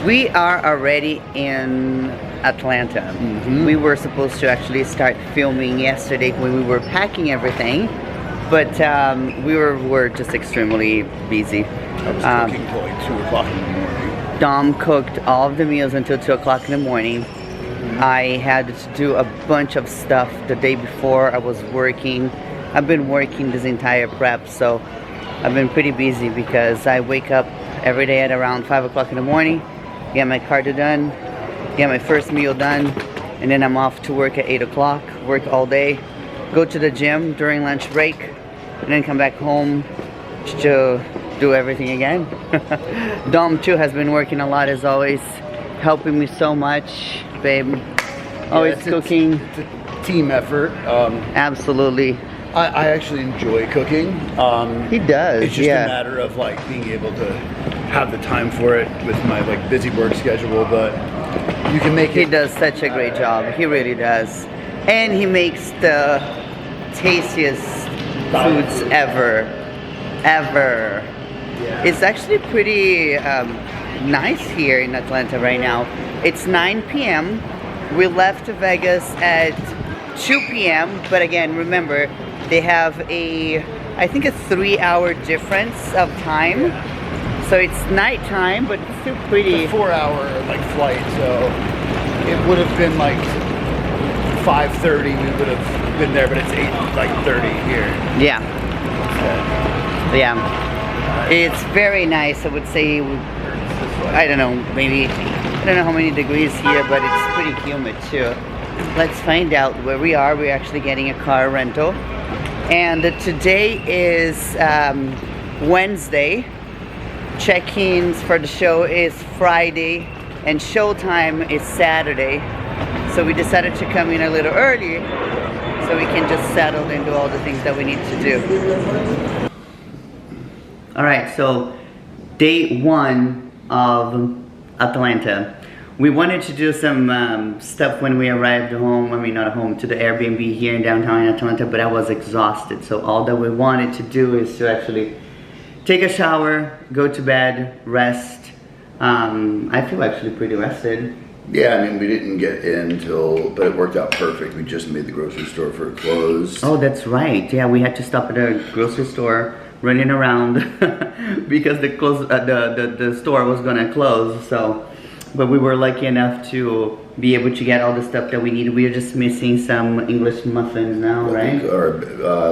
We are already in Atlanta. We were supposed to actually start filming yesterday when we were packing everything, but we were just extremely busy. I was cooking until like 2 o'clock in the morning. Dom cooked all of the meals until 2 o'clock in the morning. I had to do a bunch of stuff the day before. I was working. I've been working this entire prep, so I've been pretty busy because I wake up every day at around 5 o'clock in the morning, get my cardio done, get my first meal done, and then I'm off to work at 8 o'clock, work all day, go to the gym during lunch break, and then come back home to do everything again. Dom too has been working a lot as always, helping me so much, babe. Always cooking. It's a team effort. Absolutely. I actually enjoy cooking. He does. It's just a matter of like being able to have the time for it with my like busy work schedule, but you can make it. He does such a great job. He really does. And he makes the tastiest foods ever. It's actually pretty nice here in Atlanta right now. It's 9 p.m. We left Vegas at 2 p.m. But again, remember, they have I think a 3-hour difference of time. So it's nighttime, but it's still pretty. It's a 4-hour like flight, so it would have been like 5:30. We would have been there, but it's 8:30 here. Yeah. Yeah. It's very nice. I would say, I don't know, maybe, I don't know how many degrees here, but it's pretty humid too. Let's find out where we are. We're actually getting a car rental. And today is Wednesday. Check-ins for the show is Friday, and Showtime is Saturday. So we decided to come in a little early so we can just settle and do all the things that we need to do. Alright, so day 1 of Atlanta. We wanted to do some stuff when we arrived home, I mean not home, to the Airbnb here in downtown Atlanta, but I was exhausted. So all that we wanted to do is to actually take a shower, go to bed, rest. I feel actually pretty rested. Yeah, I mean, we didn't get in but it worked out perfect. We just made the grocery store for clothes. Oh, that's right. Yeah, we had to stop at a grocery store, running around because the store was gonna close. So, but we were lucky enough to be able to get all the stuff that we needed. We are just missing some English muffins now, right? Or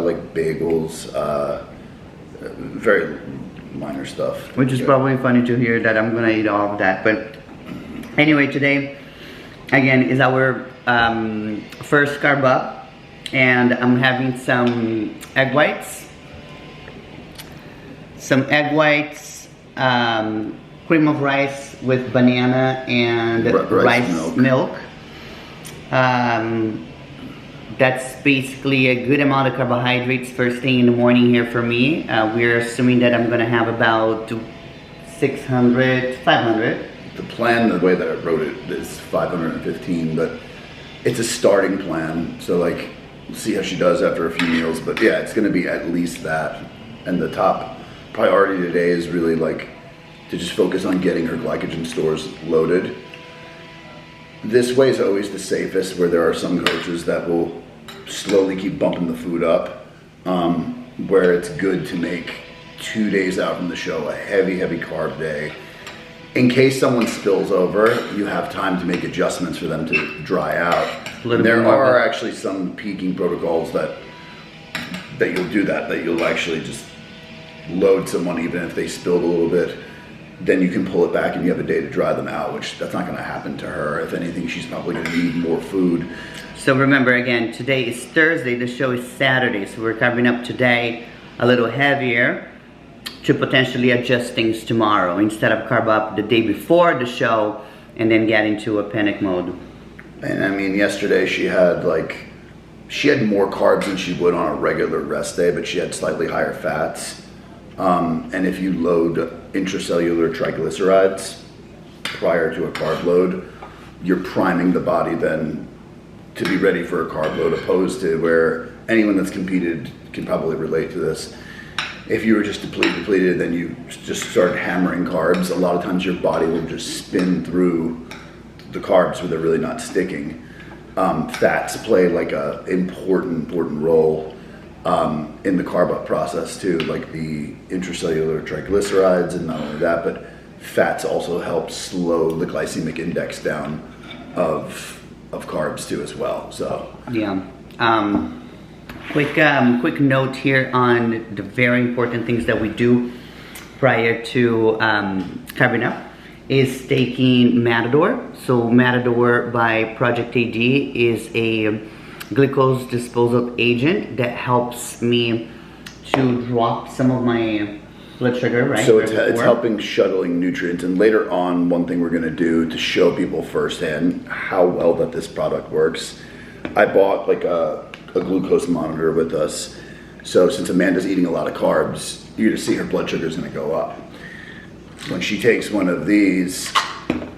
like bagels, very minor stuff. Which is probably funny to hear that I'm gonna eat all of that. But anyway, today again is our first carb up, and I'm having some egg whites. Some egg whites, cream of rice with banana and rice milk. That's basically a good amount of carbohydrates first thing in the morning here for me. We're assuming that I'm gonna have about 600, 500. The plan, the way that I wrote it, is 515, but it's a starting plan. So like, we'll see how she does after a few meals. But yeah, it's gonna be at least that. And the top priority today is really like to just focus on getting her glycogen stores loaded. This way is always the safest, where there are some coaches that will slowly keep bumping the food up, where it's good to make 2 days out from the show a heavy carb day. In case someone spills over, you have time to make adjustments for them to dry out. There are actually some peaking protocols that you'll do that you'll actually just load someone even if they spilled a little bit. Then you can pull it back and you have a day to dry them out, which that's not gonna happen to her. If anything, she's probably gonna need more food. So remember again, today is Thursday, the show is Saturday, so we're carving up today a little heavier to potentially adjust things tomorrow, instead of carb up the day before the show and then get into a panic mode. And I mean, yesterday she had more carbs than she would on a regular rest day, but she had slightly higher fats. And if you load intracellular triglycerides prior to a carb load, you're priming the body then to be ready for a carb load, opposed to where anyone that's competed can probably relate to this. if you were just depleted, then you just start hammering carbs, a lot of times your body will just spin through the carbs where they're really not sticking. Fats play like a important role in the carb up process too, like the intracellular triglycerides, and not only that, but fats also help slow the glycemic index down of carbs too as well. So yeah. Quick note here on the very important things that we do prior to carving up is taking Matador. So Matador by Project AD is a glucose disposal agent that helps me to drop some of my blood sugar, right? So it's helping shuttling nutrients, and later on, one thing we're going to do to show people firsthand how well that this product works, I bought like a glucose monitor with us. So since Amanda's eating a lot of carbs, you're going to see her blood sugar is going to go up. When she takes one of these,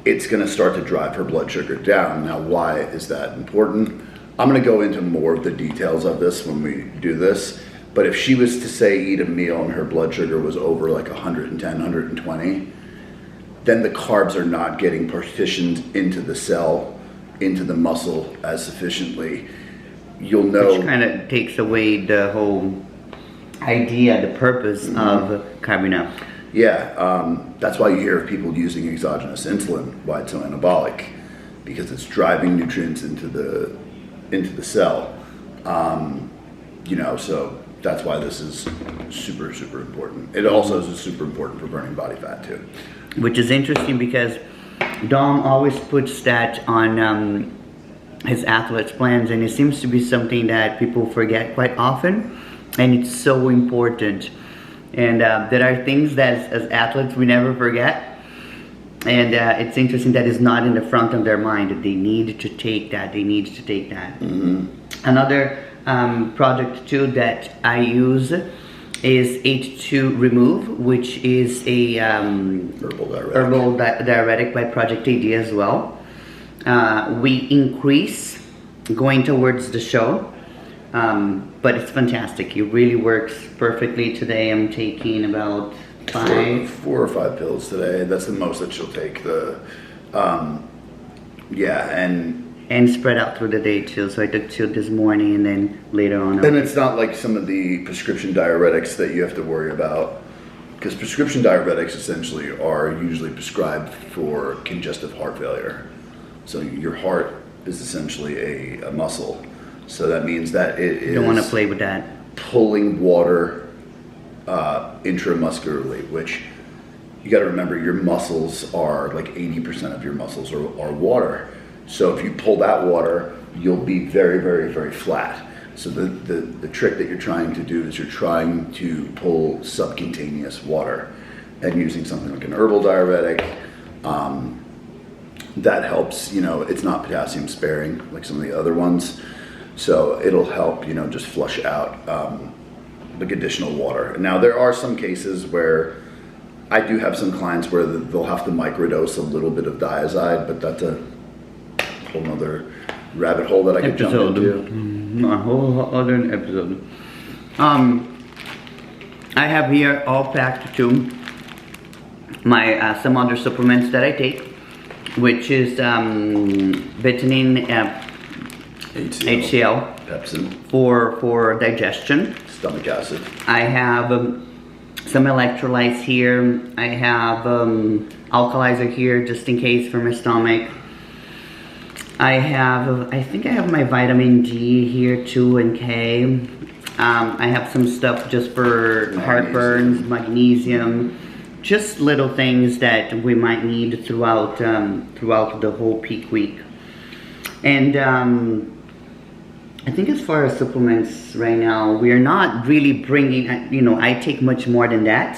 it's going to start to drive her blood sugar down. Now, why is that important? I'm going to go into more of the details of this when we do this. But if she was to say eat a meal and her blood sugar was over like 110, 120, then the carbs are not getting partitioned into the cell, into the muscle as sufficiently. You'll know. Which kind of takes away the whole idea, the purpose of carving up. Yeah, that's why you hear of people using exogenous insulin, why it's so anabolic, because it's driving nutrients into the cell. So that's why this is super important. It also is super important for burning body fat too. Which is interesting because Dom always puts that on his athletes' plans, and it seems to be something that people forget quite often, and it's so important. And there are things that as athletes we never forget, and it's interesting that it's not in the front of their mind that they need to take that. Another product too that I use is H2 Remove, which is a herbal diuretic by Project AD as well. We increase going towards the show, but it's fantastic. It really works perfectly. Today I'm taking about four or five pills today. That's the most that she'll take. And spread out through the day too. So I took 2 this morning and then later on. And it's not like some of the prescription diuretics that you have to worry about, because prescription diuretics essentially are usually prescribed for congestive heart failure. So your heart is essentially a muscle. So that means that it is. You don't want to play with that. Pulling water intramuscularly, which you got to remember, your muscles are like 80% of your muscles are water. So if you pull that water, you'll be very flat. So the trick that you're trying to do is you're trying to pull subcutaneous water, and using something like an herbal diuretic, that helps. It's not potassium sparing like some of the other ones, so it'll help just flush out like additional water. Now there are some cases where I do have some clients where they'll have to microdose a little bit of diazide, but that's a whole nother rabbit hole that I could jump into. A whole other episode. I have here all packed too my some other supplements that I take, which is vitamin HCl, pepsin for digestion, stomach acid. I have some electrolytes here. I have alkalizer here just in case for my stomach. I think I have my vitamin D here too, and K. I have some stuff just for heartburns, magnesium, just little things that we might need throughout the whole peak week. And I think as far as supplements right now, we are not really bringing, I take much more than that,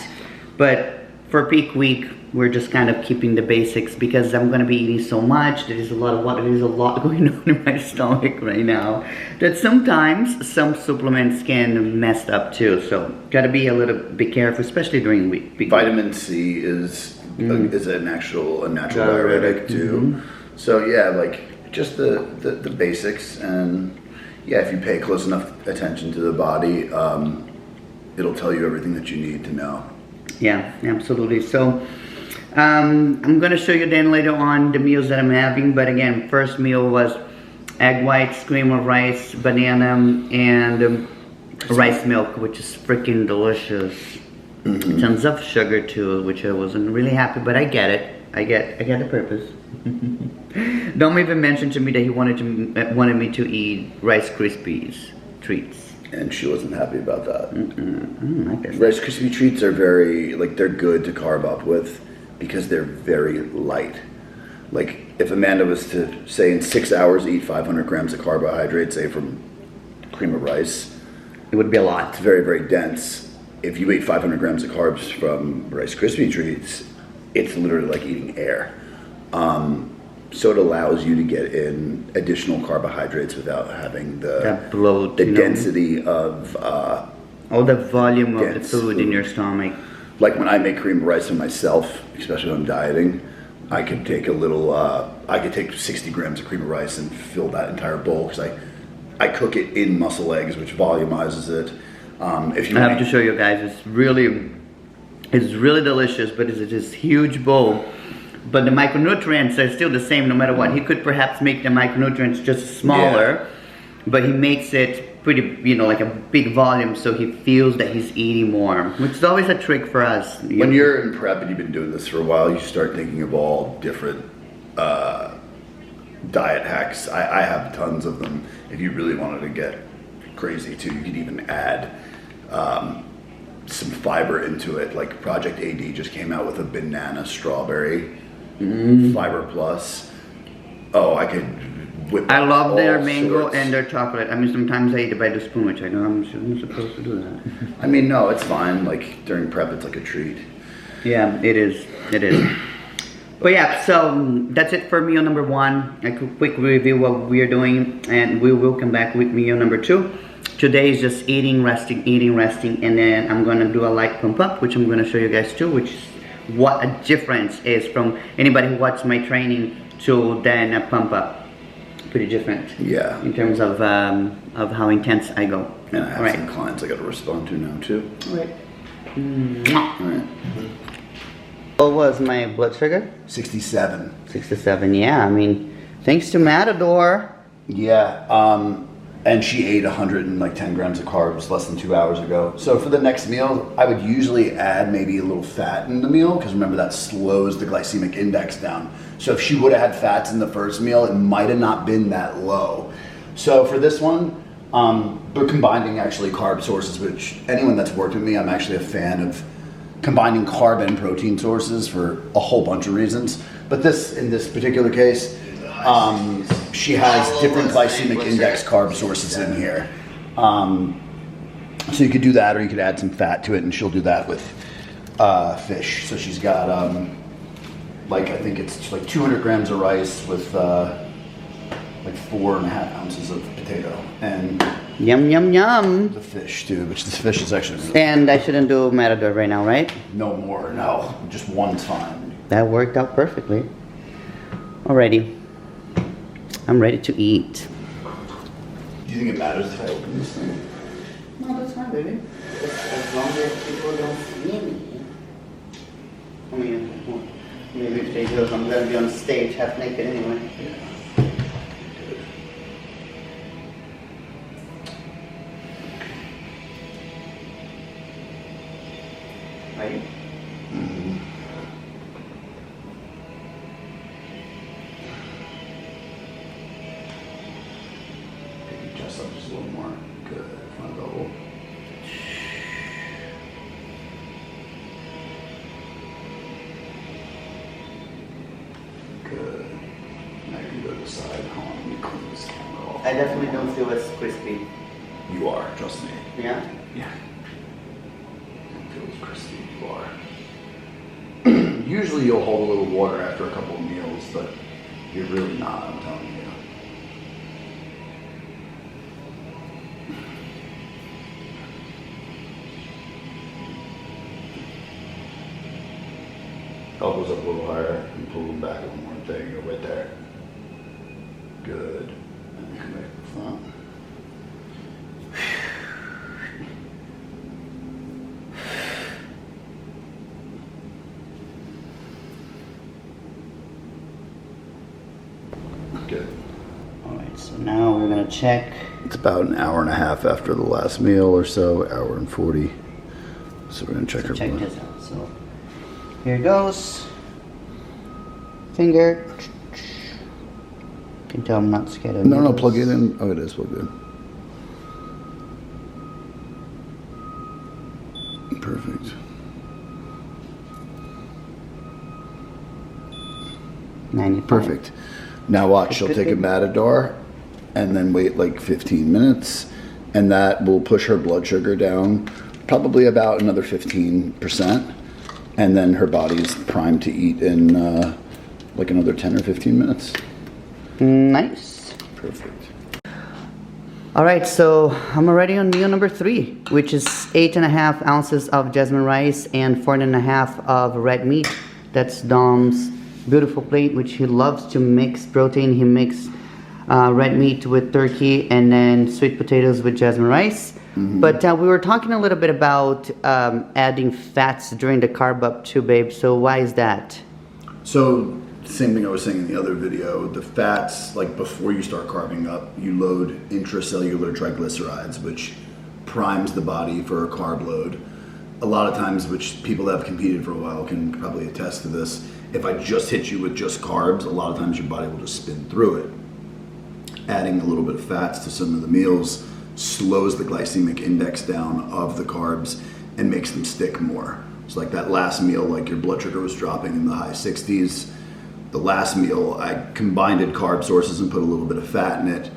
but for peak week, we're just kind of keeping the basics because I'm going to be eating so much. There is a lot of water. There's a lot going on in my stomach right now that sometimes some supplements can mess up too. So got to be a little bit careful, especially during week. Vitamin C is a natural diuretic too. So yeah, like just the basics, and yeah, if you pay close enough attention to the body, it'll tell you everything that you need to know. Yeah, absolutely. So I'm gonna show you then later on the meals that I'm having, but again, first meal was egg whites, cream of rice, banana, and rice milk, which is freaking delicious. Tons of sugar too, which I wasn't really happy, but I get it. I get the purpose. Dom even mentioned to me that he wanted me to eat Rice Krispies treats. And she wasn't happy about that. I guess. Rice Krispie treats are very, like, they're good to carb up with because they're very light. Like, if Amanda was to, say, in 6 hours eat 500 grams of carbohydrates, say from cream of rice, It would be a lot. it's very, very dense. If you ate 500 grams of carbs from Rice Krispie treats, it's literally like eating air. So it allows you to get in additional carbohydrates without having That bloat, the you know? density of All the volume of the dense food in food. your stomach. like when I make cream of rice for myself, especially when I'm dieting, I could take a little, I could take 60 grams of cream of rice and fill that entire bowl because I cook it in muscle eggs, which volumizes it. If you I have to show you guys, it's really delicious, but it's this huge bowl. But the micronutrients are still the same no matter what. He could perhaps make the micronutrients just smaller, but he makes it pretty, you know, like a big volume so he feels that he's eating more, which is always a trick for us. When you're in prep and you've been doing this for a while, you start thinking of all different diet hacks. I have tons of them. If you really wanted to get crazy too, you could even add some fiber into it. Like Project AD just came out with a banana strawberry fiber plus. Oh, I could whip. I love their all mango sorts. and their chocolate. I mean, sometimes I eat it by the spoon, which I know I'm supposed to do that. I mean, no, it's fine. Like during prep, it's like a treat. Yeah, it is. It is. But yeah, so that's it for meal number one. A quick review what we are doing, and we will come back with meal number two. Today is just eating, resting, and then I'm gonna do a light pump up, which I'm gonna show you guys too, which is what a difference is from anybody who watched my training to then a pump up. Pretty different. Yeah. In terms of how intense I go. And I have Alright. some clients I got to respond to now too. Alright. All right. What was my blood sugar? 67. 67. Yeah, I mean, thanks to Matador. Yeah, and she ate 110 grams of carbs less than 2 hours ago. So for the next meal, I would usually add maybe a little fat in the meal because remember that slows the glycemic index down. So if she would have had fats in the first meal, it might have not been that low. So for this one, we're combining actually carb sources, which anyone that's worked with me, I'm actually a fan of combining carb and protein sources for a whole bunch of reasons. But in this particular case, she has different glycemic index carb sources in here. So you could do that, or you could add some fat to it, and she'll do that with fish. So she's got, like I think it's like 200 grams of rice with like 4.5 ounces of potato, and Yum, yum, yum. the fish too, which this fish is actually And I shouldn't do Matador right now, right? no more, no, just one's fine. That worked out perfectly. Alrighty. I'm ready to eat. Do you think it matters if I open this thing? No, that's fine, baby. As long as people don't see me. I mean, maybe if they do, I'm gonna be on stage half naked anyway. Yeah. Right? Just up just a little more. Good. Front double. Good. Now you can go to the side. Hold on, let me clean this camera off. I definitely don't feel as crispy. You are, trust me. Yeah? Yeah. It feels crispy. You are. Usually you'll hold a little water after a couple of meals, but you're really not, I'm telling you. Elbows up a little higher and pull them back one more. There you go, right there. Good. And come back to the front. Good. All right, so now we're gonna check. It's about an hour and a half after the last meal or so, hour and 40. So we're gonna check her Check blood. this out. So here goes. Finger. You can tell I'm not scared of No, needles. plug it in. Oh, it is plugged in. Perfect. Perfect. Now watch, she'll take a Matador and then wait like 15 minutes, and that will push her blood sugar down probably about another 15%, and then her body's primed to eat in like another 10 or 15 minutes. Nice. Perfect. All right, so I'm already on meal number 3, which is 8.5 ounces of jasmine rice and 4.5 of red meat. That's Dom's beautiful plate, which he loves to mix protein. He mixes red meat with turkey and then sweet potatoes with jasmine rice. But we were talking a little bit about adding fats during the carb up too, babe. So why is that? So same thing I was saying in the other video, the fats, like before you start carving up, you load intracellular triglycerides, which primes the body for a carb load. A lot of times, which people that have competed for a while can probably attest to this, if I just hit you with just carbs, a lot of times your body will just spin through it. Adding a little bit of fats to some of the meals slows the glycemic index down of the carbs and makes them stick more. So like that last meal, like your blood sugar was dropping in the high 60s. The last meal, I combined carb sources and put a little bit of fat in it,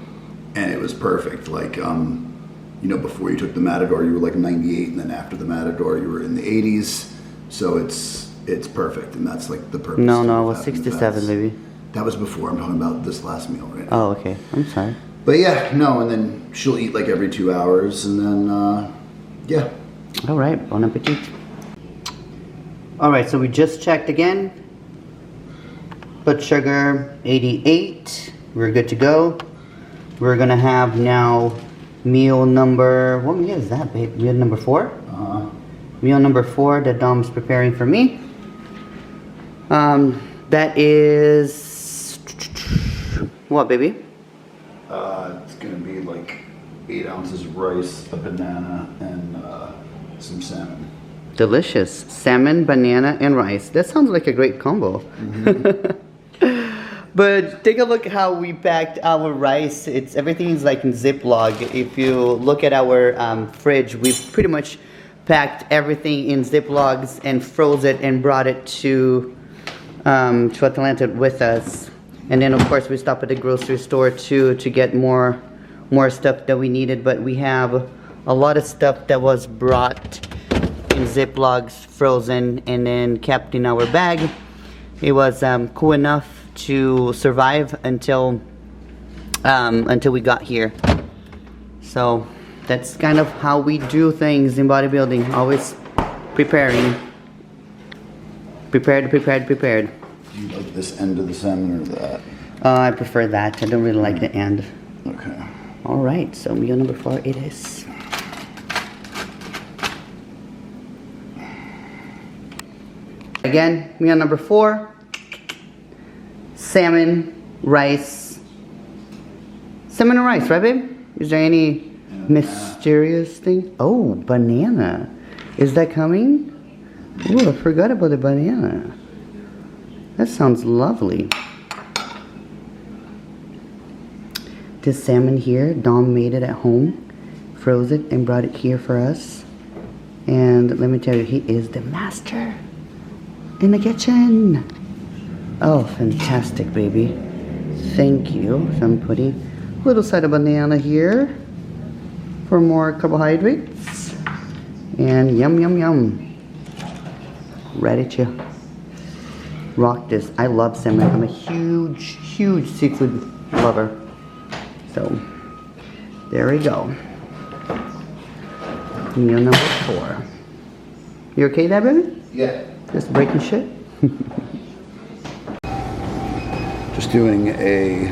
and it was perfect. Like, you know, before you took the Matador, you were like 98, and then after the Matador, you were in the 80s. So it's perfect, and that's like the purpose. No, of I was having the 67, fats. maybe. That was before. I'm talking about this last meal right now. Oh, okay. I'm sorry. But yeah, no, and then she'll eat like every 2 hours, and then, yeah. All right, bon appetit. All right, so we just checked again. Blood sugar 88. We're good to go. We're gonna have now meal number, what meal is that, babe? Meal number 4? Meal number 4 that Dom's preparing for me. That is, what, baby? It's gonna be like 8 ounces of rice, a banana, and some salmon. Delicious. Salmon, banana, and rice. That sounds like a great combo. But take a look how we packed our rice. Everything is like in Ziploc. If you look at our fridge, we pretty much packed everything in Ziplocs and froze it and brought it to Atlanta with us. And then of course we stopped at the grocery store too to get more stuff that we needed. But we have a lot of stuff that was brought in Ziplocs, frozen, and then kept in our bag. It was cool enough to survive until we got here. So that's kind of how we do things in bodybuilding. Always preparing. Prepared. Do you like this end of the salmon or that? I prefer that. I don't really like the end. Okay. All right, so meal number 4 it is. Again, meal number 4. Salmon, rice. Salmon and rice, right, babe? Is there any mysterious thing? Oh, banana. Is that coming? Oh, I forgot about the banana. That sounds lovely. This salmon here, Dom made it at home, froze it, and brought it here for us. And let me tell you, he is the master in the kitchen. Oh, fantastic, baby. Thank you. So I'm putting a little side of banana here for more carbohydrates. And yum, yum, yum. Ready to rock this. I love salmon. I'm a huge, huge seafood lover. So, there we go. Meal number 4. You okay there, baby? Yeah. Just breaking shit? Just doing a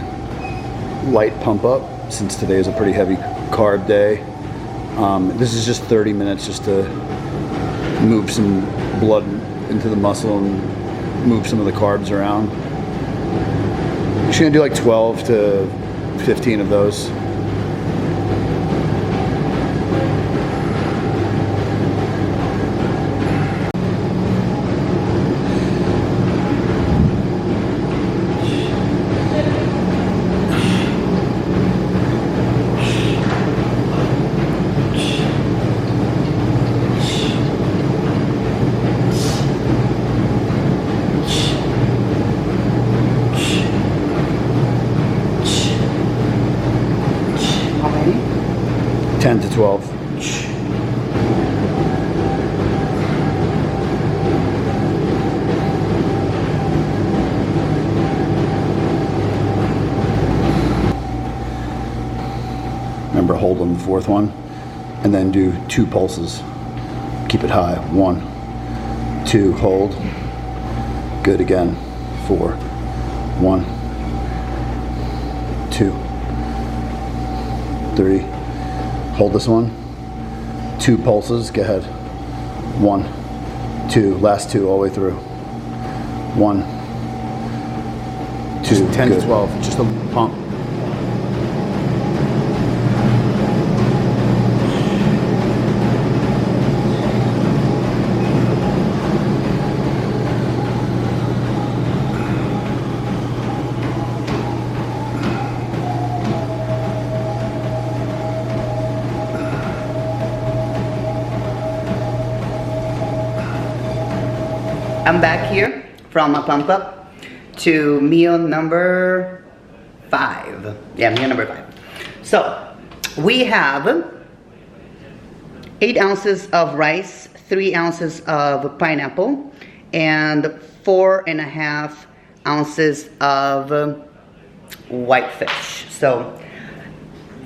light pump up since today is a pretty heavy carb day. This is just 30 minutes just to move some blood into the muscle and move some of the carbs around. Just gonna do like 12 to 15 of those. How many? 10 to 12. Remember, hold on the fourth one, and then do 2 pulses. Keep it high. 1, 2, hold. Good again. 4, 1, 2, 3. Hold this one. 2 pulses. Go ahead. 1, 2. Last 2 all the way through. 1, 2. Just 10 good. to 12, just a pump. I'm back here from a pump up to meal number 5. Yeah, meal number 5. So we have 8 ounces of rice, 3 ounces of pineapple, and 4.5 ounces of whitefish. So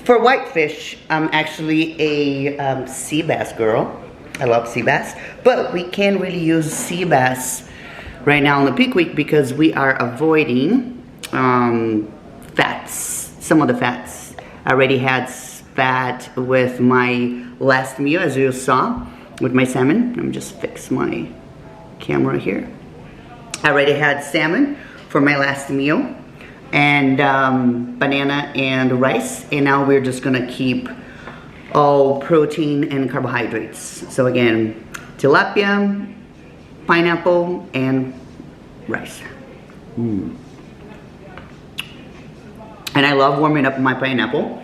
for whitefish, I'm actually a sea bass girl. I love sea bass, but we can't really use sea bass right now in the peak week because we are avoiding fats, some of the fats. I already had fat with my last meal, as you saw, with my salmon. Let me just fix my camera here. I already had salmon for my last meal, and banana and rice, and now we're just gonna keep all protein and carbohydrates. So again, tilapia, pineapple, and rice. And I love warming up my pineapple.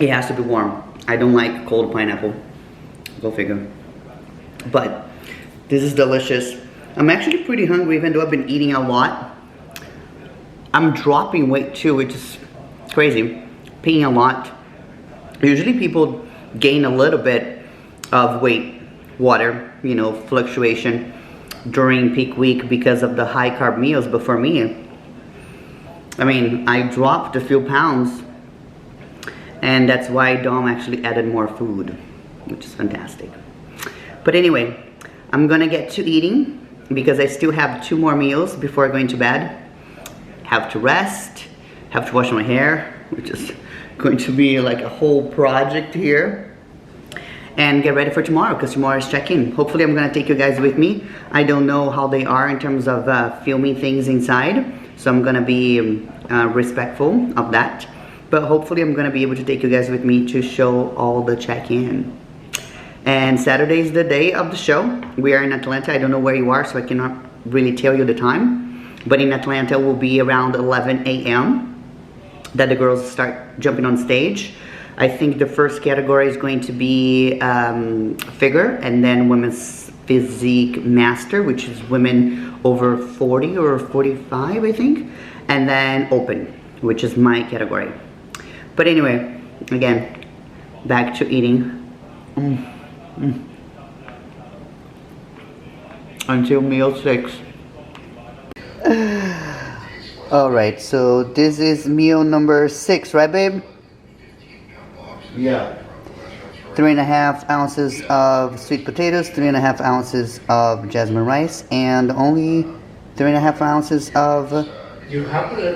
It has to be warm. I don't like cold pineapple. Go figure. But this is delicious. I'm actually pretty hungry even though I've been eating a lot. I'm dropping weight too, which is crazy. Peeing a lot. Usually people gain a little bit of weight, water, you know, fluctuation during peak week because of the high carb meals. But for me, I mean, I dropped a few pounds, and that's why Dom actually added more food, which is fantastic. But anyway, I'm gonna get to eating because I still have 2 more meals before going to bed. Have to rest, have to wash my hair, which is going to be like a whole project here, and get ready for tomorrow because tomorrow is check-in. Hopefully I'm gonna take you guys with me. I don't know how they are in terms of filming things inside, so I'm gonna be respectful of that, but hopefully I'm gonna be able to take you guys with me to show all the check-in. And Saturday is the day of the show. We are in Atlanta. I don't know where you are, so I cannot really tell you the time, but in Atlanta will be around 11 a.m. that the girls start jumping on stage. I think the first category is going to be figure, and then women's physique master, which is women over 40 or 45, I think, and then open, which is my category. But anyway, again, back to eating. Until meal 6. Alright, so this is meal number 6, right babe? Yeah. 3.5 ounces of sweet potatoes, 3.5 ounces of jasmine rice, and only 3.5 ounces of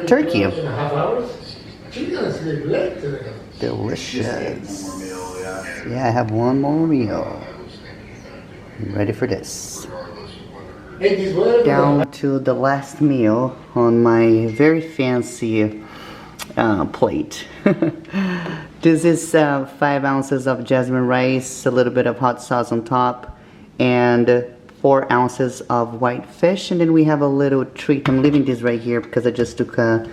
turkey. 2.5 hours? She's gonna sleep late today. Delicious. Yeah, I have 1 more meal. I'm ready for this. Hey, this weather. Down to the last meal on my very fancy plate. This is 5 ounces of jasmine rice, a little bit of hot sauce on top, and 4 ounces of white fish. And then we have a little treat. I'm leaving this right here because I just took a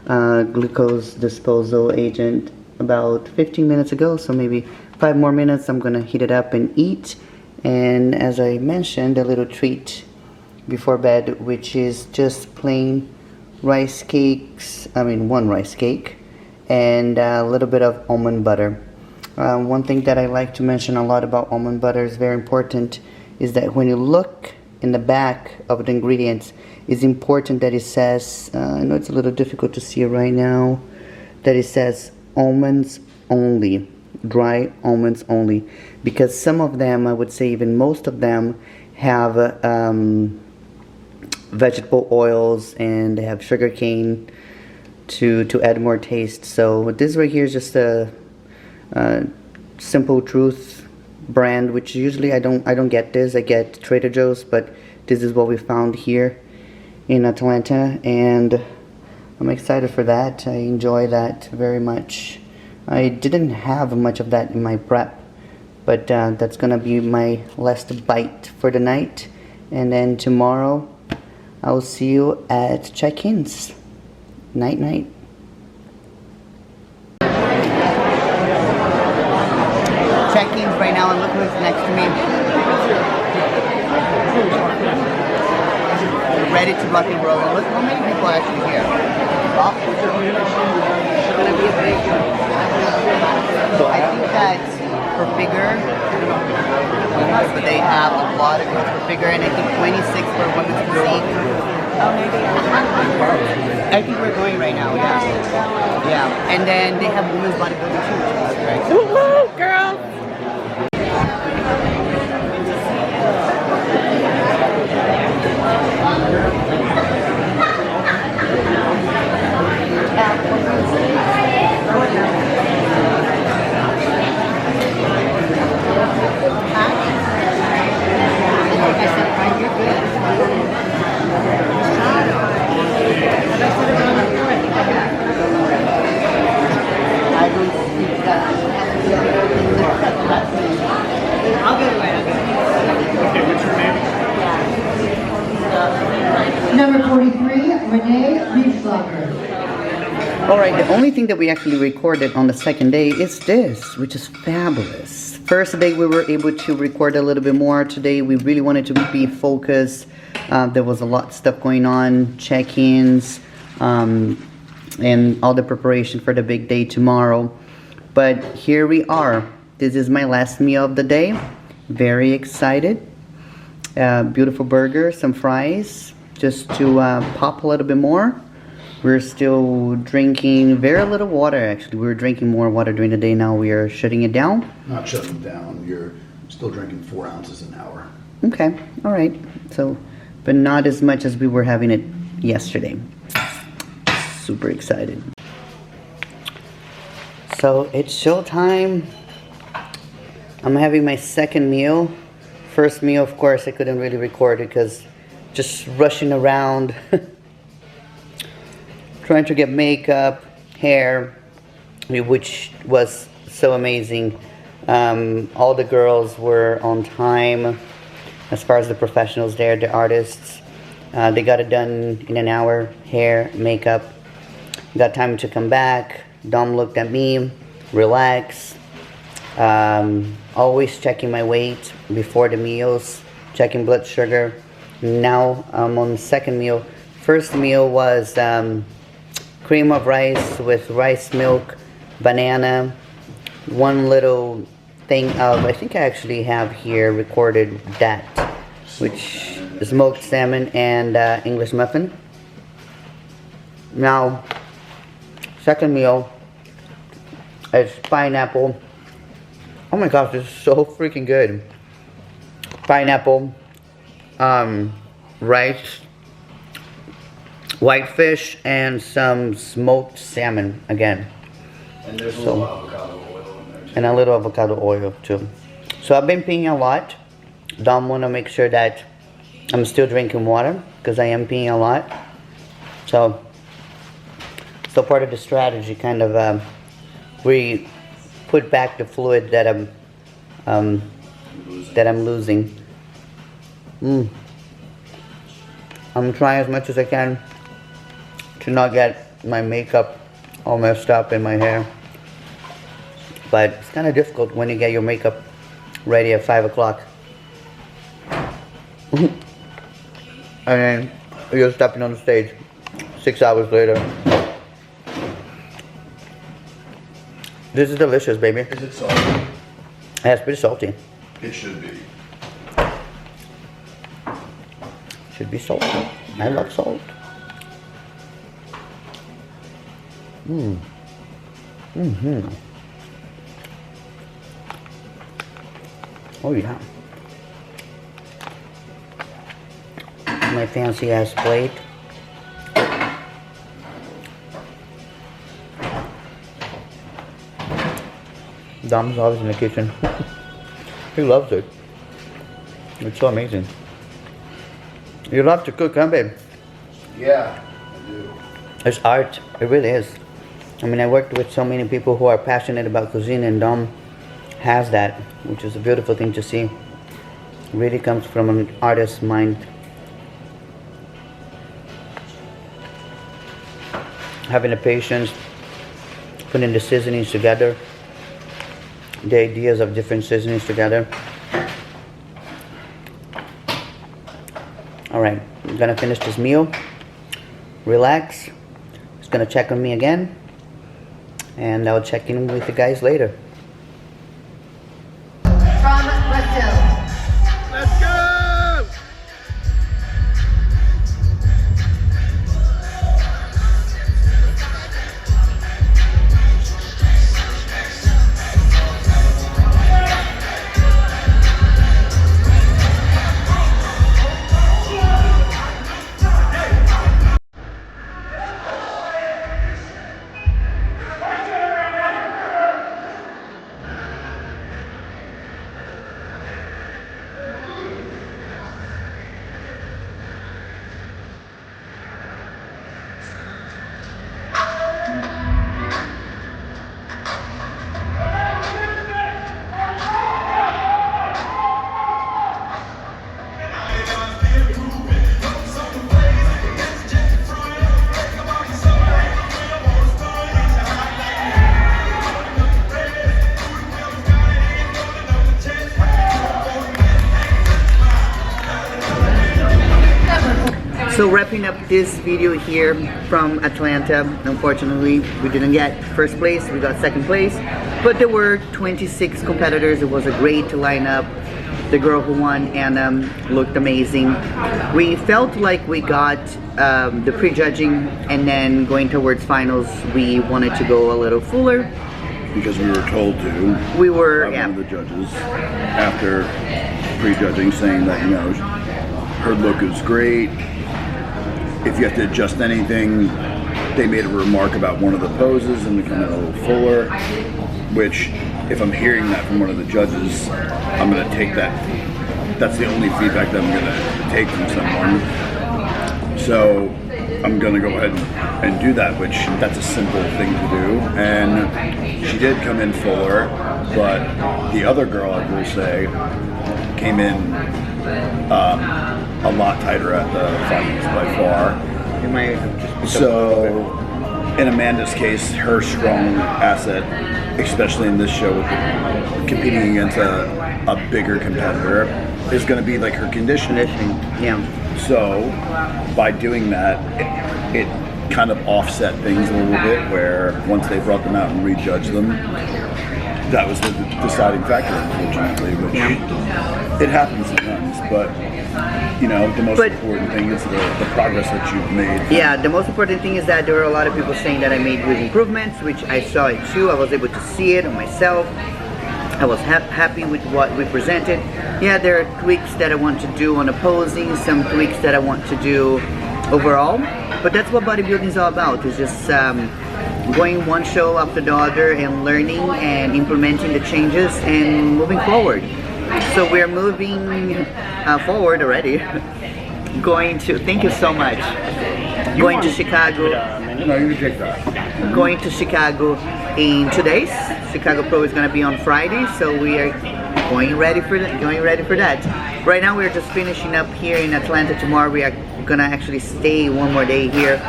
glucose disposal agent about 15 minutes ago, so maybe 5 more minutes I'm gonna heat it up and eat. And as I mentioned, a little treat before bed, which is just plain rice cakes, one rice cake, and a little bit of almond butter. One thing that I like to mention a lot about almond butter is very important, is that when you look in the back of the ingredients, it's important that it says, I know it's a little difficult to see it right now, that it says almonds only, dry almonds only, because some of them, I would say even most of them, have vegetable oils and they have sugar cane to add more taste. So this right here is just a Simple Truth brand, which usually I don't get this. I get Trader Joe's, but this is what we found here in Atlanta, and I'm excited for that. I enjoy that very much. I didn't have much of that in my prep, but that's gonna be my last bite for the night, and then tomorrow I'll see you at check-ins. Night night. Check-ins right now, and look who's next to me. Ready to rock and roll. Look how many people are actually here. Oh. It's gonna be a big one. I think that for bigger, but they have a lot of girls for bigger, and I think 26 for women's physique. I think we're going right now, yeah. Yeah, and then they have women's bodybuilding too, which is great. Woo-hoo, girls! Number 43, Renee Riefslager. Alright, the only thing that we actually recorded on the second day is this, which is fabulous. First day we were able to record a little bit more. Today we really wanted to be focused. There was a lot of stuff going on, check-ins, and all the preparation for the big day tomorrow. But here we are. This is my last meal of the day. Very excited. Beautiful burger, some fries, just to pop a little bit more. We're still drinking very little water, actually. We were drinking more water during the day. Now we are shutting it down. Not shutting it down. You're still drinking 4 ounces an hour. Okay, all right. So, but not as much as we were having it yesterday. Super excited. So it's showtime. I'm having my second meal. First meal, of course, I couldn't really record it because just rushing around, trying to get makeup, hair, which was so amazing. All the girls were on time as far as the professionals there, the artists. They got it done in an hour, hair, makeup. Got time to come back. Dom looked at me, relax. Always checking my weight before the meals, checking blood sugar. Now I'm on the second meal. First meal was cream of rice with rice milk, banana, one little thing of, I think I actually have here recorded that, which is smoked salmon and English muffin. Now, second meal is pineapple. Oh my gosh, this is so freaking good. Pineapple, rice, white fish, and some smoked salmon again. And there's a little avocado oil in there too. And a little avocado oil too. So I've been peeing a lot. Dom want to make sure that I'm still drinking water because I am peeing a lot. So part of the strategy, kind of, we put back the fluid that I'm losing. I'm trying as much as I can to not get my makeup all messed up in my hair. But it's kind of difficult when you get your makeup ready at 5 o'clock. And then you're stepping on the stage 6 hours later. This is delicious, baby. Is it salty? Yeah, it's pretty salty. It should be. Should be salty. I love salt. Oh yeah. My fancy ass plate. Dom's always in the kitchen. He loves it. It's so amazing. You love to cook, huh, babe? Yeah, I do. It's art. It really is. I mean, I worked with so many people who are passionate about cuisine, and Dom has that, which is a beautiful thing to see. It really comes from an artist's mind. Having the patience, putting the seasonings together, the ideas of different seasonings together. Alright, I'm gonna finish this meal, relax. He's gonna check on me again, and I'll check in with you guys later. From Brazil. Let's go! So wrapping up this video here from Atlanta, unfortunately we didn't get first place, we got second place, but there were 26 competitors. It was a great lineup. The girl who won, Anna, looked amazing. We felt like we got the pre-judging, and then going towards finals we wanted to go a little fuller. Because we were told to. We were, by yeah. one of the judges after pre-judging, saying that, you know, her look is great. If you have to adjust anything, they made a remark about one of the poses and becoming a little fuller, which, if I'm hearing that from one of the judges, I'm going to take that. That's the only feedback that I'm going to take from someone. So I'm going to go ahead and do that, which that's a simple thing to do. And she did come in fuller, but the other girl, I will say, came in a lot tighter at the finals by far. You might have just So, in Amanda's case, her strong asset, especially in this show, with competing against a bigger competitor, is going to be like her conditioning. yeah. So, by doing that, it kind of offset things a little bit, where once they brought them out and rejudged them, that was the deciding factor, unfortunately, which it happens sometimes, but you know, the most important thing is the progress that you've made. Yeah, the most important thing is that there were a lot of people saying that I made good improvements, which I saw it too. I was able to see it on myself. I was happy with what we presented. Yeah, there are tweaks that I want to do on opposing, some tweaks that I want to do overall, but that's what bodybuilding is all about. It's just going one show after the other and learning and implementing the changes and moving forward. So we're moving forward already. going to, thank you so much. Going to Chicago. No, you can take that. Going to Chicago in 2 days. Chicago Pro is gonna be on Friday, so we are going ready for that. Right now we're just finishing up here in Atlanta. Tomorrow we are gonna actually stay one more day here.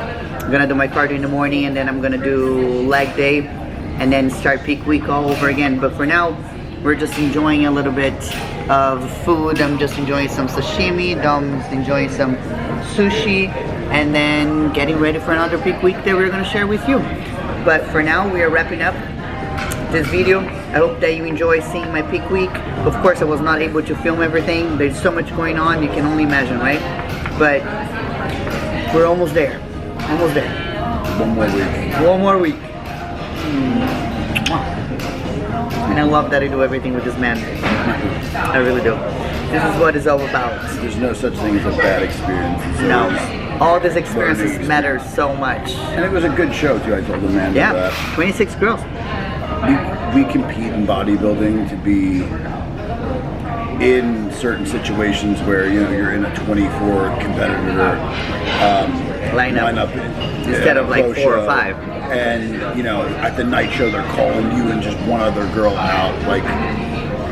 I'm gonna do my cardio in the morning, and then I'm gonna do leg day, and then start peak week all over again. But for now, we're just enjoying a little bit of food. I'm just enjoying some sashimi, Dom's enjoying some sushi, and then getting ready for another peak week that we're gonna share with you. But for now, we are wrapping up this video. I hope that you enjoy seeing my peak week. Of course, I was not able to film everything. There's so much going on, you can only imagine, right? But we're almost there. Almost there. One more week. One more week. And I love that I do everything with this man. I really do. This is what it's all about. There's no such thing as a bad experience. It's No. always- All these experiences matter so much. And it was a good show too. I told the man Yeah, that. 26 girls. We compete in bodybuilding to be in certain situations where you're in a 24 competitor lineup Instead of like pro 4 or show. 5. And at the night show they're calling you and just one other girl out. Like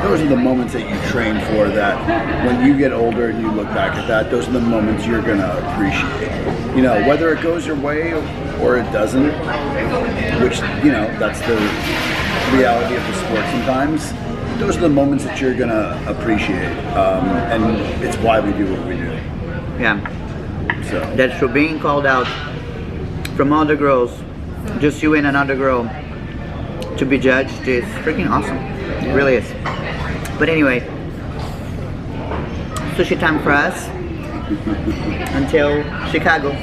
those are the moments that you train for, that when you get older and you look back at that, those are the moments you're gonna appreciate. Whether it goes your way or it doesn't, which that's the reality of the sport sometimes. Those are the moments that you're gonna appreciate, and it's why we do what we do. Yeah, So that's true. Being called out from other girls, just you and another girl, to be judged is freaking awesome. It really is. But anyway, sushi time for us until Chicago.